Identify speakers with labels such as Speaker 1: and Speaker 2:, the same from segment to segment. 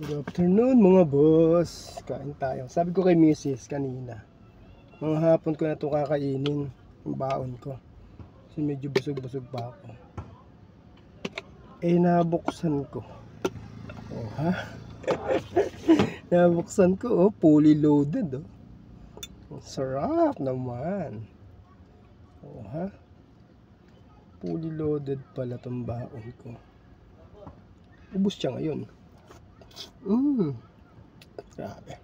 Speaker 1: Good afternoon mga boss. Kain tayo. Sabi ko kay Mrs. kanina, mga hapon ko na ito kakainin yung baon ko. Kasi medyo busog-busog pa ako. Nabuksan ko. Oh ha? Nabuksan ko, fully loaded oh. Ang sarap naman. Oh ha? Fully loaded pala tong baon ko. Ubus siya ngayon. Grabe.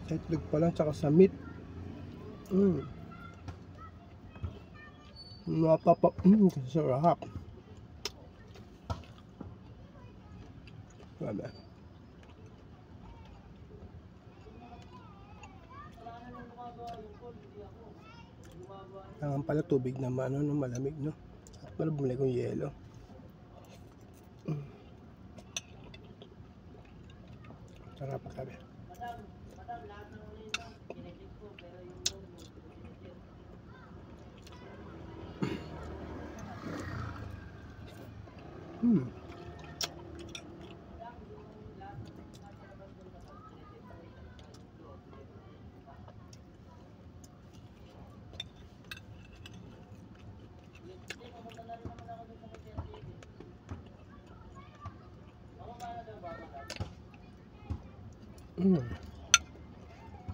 Speaker 1: Sa itlog pa lang tsaka sa meat. Sarap. Grabe. Kailangan pala tubig na malamig, no? At pala bumili kong yelo. Sarap, grabe.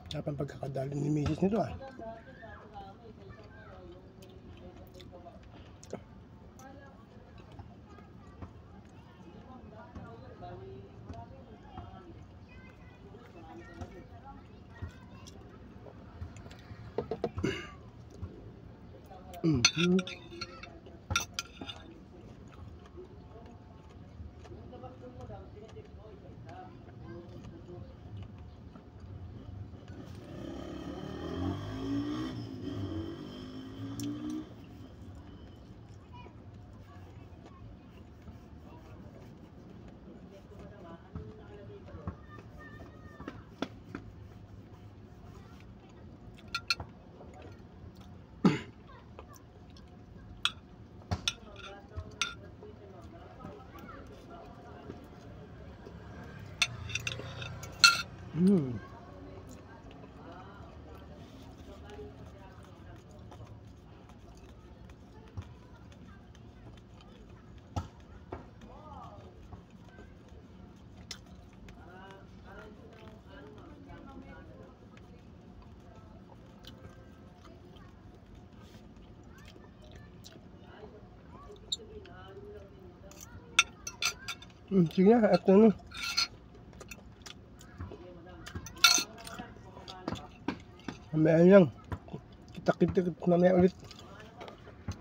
Speaker 1: Dapat pagkakadali ni Mrs. nito ah. Sige na, ito na. Mamaya lang. Kita-kita mamaya ulit.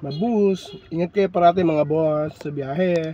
Speaker 1: Mabus. Ingat kayo parati mga boss sa biyahe.